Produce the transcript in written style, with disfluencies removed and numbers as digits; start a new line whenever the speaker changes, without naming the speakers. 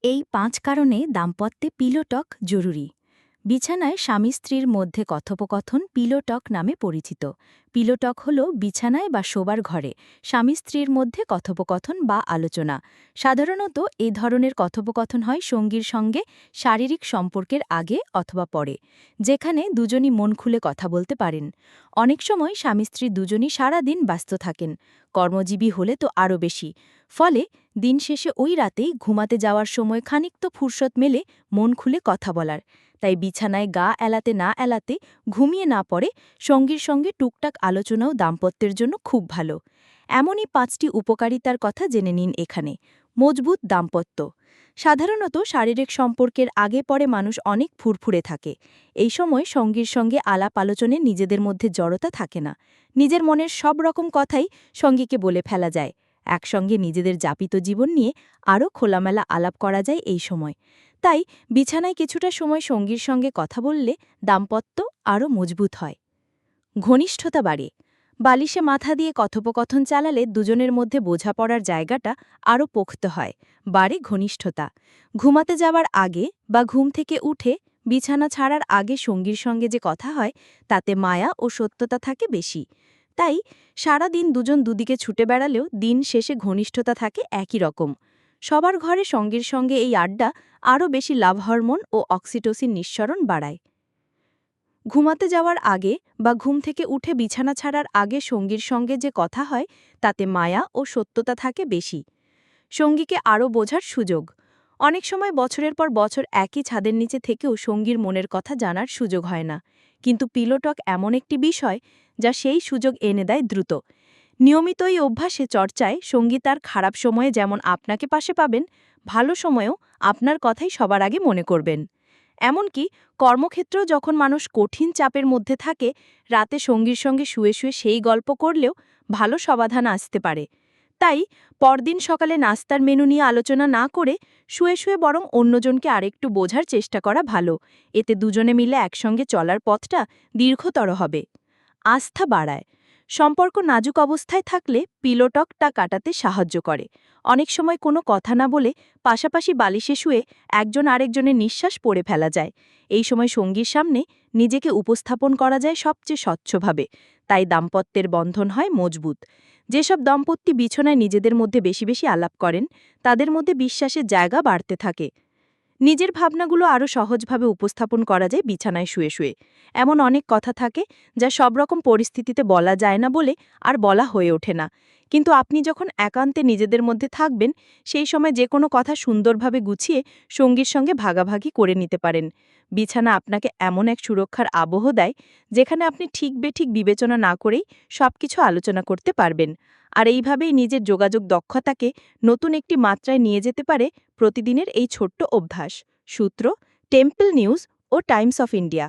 এই ৫ কারণে দাম্পত্যে পিলো টক জরুরি। বিছানায় স্বামী স্ত্রীর মধ্যে কথোপকথন পিলো টক নামে পরিচিত। পিলো টক হল বিছানায় বা শোবার ঘরে স্বামী স্ত্রীর মধ্যে কথোপকথন বা আলোচনা। সাধারণত এই ধরনের কথোপকথন হয় সঙ্গীর সঙ্গে শারীরিক সম্পর্কের আগে অথবা পরে, যেখানে দুজনই মন খুলে কথা বলতে পারেন। অনেক সময় স্বামী স্ত্রী দুজনই সারাদিন ব্যস্ত থাকেন, কর্মজীবী হলে তো আরও বেশি। ফলে দিন শেষে ওই রাতেই ঘুমাতে যাওয়ার সময় খানিক তো ফুরসত মেলে মন খুলে কথা বলার। তাই বিছানায় গা এলাতে না এলাতে ঘুমিয়ে না পড়ে সঙ্গীর সঙ্গে টুকটাক আলোচনাও দাম্পত্যের জন্য খুব ভালো। এমনই ৫টি উপকারিতার কথা জেনে নিন এখানে। মজবুত দাম্পত্য। সাধারণত শারীরিক সম্পর্কের আগে পরে মানুষ অনেক ফুরফুরে থাকে। এই সময় সঙ্গীর সঙ্গে আলাপ আলোচনে নিজেদের মধ্যে জড়তা থাকে না। নিজের মনের সব রকম কথাই সঙ্গীকে বলে ফেলা যায়। একসঙ্গে নিজেদের যাপিত জীবন নিয়ে আরও খোলামেলা আলাপ করা যায় এই সময়। তাই বিছানায় কিছুটা সময় সঙ্গীর সঙ্গে কথা বললে দাম্পত্য আরও মজবুত হয়। ঘনিষ্ঠতা বাড়ে। বালিশে মাথা দিয়ে কথোপকথন চালালে দুজনের মধ্যে বোঝাপড়ার জায়গাটা আরও পোক্ত হয়, বাড়ে ঘনিষ্ঠতা। ঘুমাতে যাওয়ার আগে বা ঘুম থেকে উঠে বিছানা ছাড়ার আগে সঙ্গীর সঙ্গে যে কথা হয় তাতে মায়া ও সত্যতা থাকে বেশি। তাই সারা দিন দুজন দুদিকে ছুটে বেড়ালেও দিন শেষে ঘনিষ্ঠতা থাকে একই রকম। সবার ঘরে সঙ্গীর সঙ্গে এই আড্ডা আরও বেশি লাভ হরমোন ও অক্সিটোসিন নিঃসরণ বাড়ায়। ঘুমাতে যাওয়ার আগে বা ঘুম থেকে উঠে বিছানা ছাড়ার আগে সঙ্গীর সঙ্গে যে কথা হয় তাতে মায়া ও সত্যতা থাকে বেশি। সঙ্গীকে আরও বোঝার সুযোগ। অনেক সময় বছরের পর বছর একই ছাদের নিচে থেকেও সঙ্গীর মনের কথা জানার সুযোগ হয় না, কিন্তু পিলো টক এমন একটি বিষয় যা সেই সুযোগ এনে দেয় দ্রুত। নিয়মিত এই অভ্যাসে চর্চায় সঙ্গী তার খারাপ সময়ে যেমন আপনাকে পাশে পাবেন, ভালো সময়েও আপনার কথাই সবার আগে মনে করবেন। এমনকি কর্মক্ষেত্রেও যখন মানুষ কঠিন চাপের মধ্যে থাকে, রাতে সঙ্গীর সঙ্গে শুয়ে শুয়ে সেই গল্প করলেও ভালো সমাধান আসতে পারে। তাই পরদিন সকালে নাস্তার মেনু নিয়ে আলোচনা না করে শুয়ে শুয়ে বরং অন্যজনকে আরেকটু বোঝার চেষ্টা করা ভালো। এতে দুজনে মিলে একসঙ্গে চলার পথটা দীর্ঘতর হবে। আস্থা বাড়ায়। সম্পর্ক নাজুক অবস্থায় থাকলে পিলো টকটা কাটাতে সাহায্য করে। অনেক সময় কোনো কথা না বলে পাশাপাশি বালিশে শুয়ে একজন আরেকজনের নিঃশ্বাস পড়ে ফেলা যায়। এই সময় সঙ্গীর সামনে নিজেকে উপস্থাপন করা যায় সবচেয়ে স্বচ্ছভাবে। তাই দাম্পত্যের বন্ধন হয় মজবুত। যেসব দম্পতি বিছানায় নিজেদের মধ্যে বেশি বেশি আলাপ করেন, তাদের মধ্যে বিশ্বাসের জায়গা বাড়তে থাকে। নিজের ভাবনাগুলো আরও সহজভাবে উপস্থাপন করা যায় বিছানায় শুয়ে শুয়ে। এমন অনেক কথা থাকে যা সব রকম পরিস্থিতিতে বলা যায় না বলে আর বলা হয়ে ওঠে না। কিন্তু আপনি যখন একান্তে নিজেদের মধ্যে থাকবেন, সেই সময় যে কোনো কথা সুন্দরভাবে গুছিয়ে সঙ্গীর সঙ্গে ভাগাভাগি করে নিতে পারেন। বিছানা আপনাকে এমন এক সুরক্ষার আবহ দেয়, যেখানে আপনি ঠিক বেঠিক বিবেচনা না করেই সবকিছু আলোচনা করতে পারবেন। আর এইভাবেই নিজের যোগাযোগ দক্ষতাকে নতুন একটি মাত্রায় নিয়ে যেতে পারে প্রতিদিনের এই ছোট্ট অভ্যাস। সূত্র: টেম্পল নিউজ ও টাইমস অফ ইন্ডিয়া।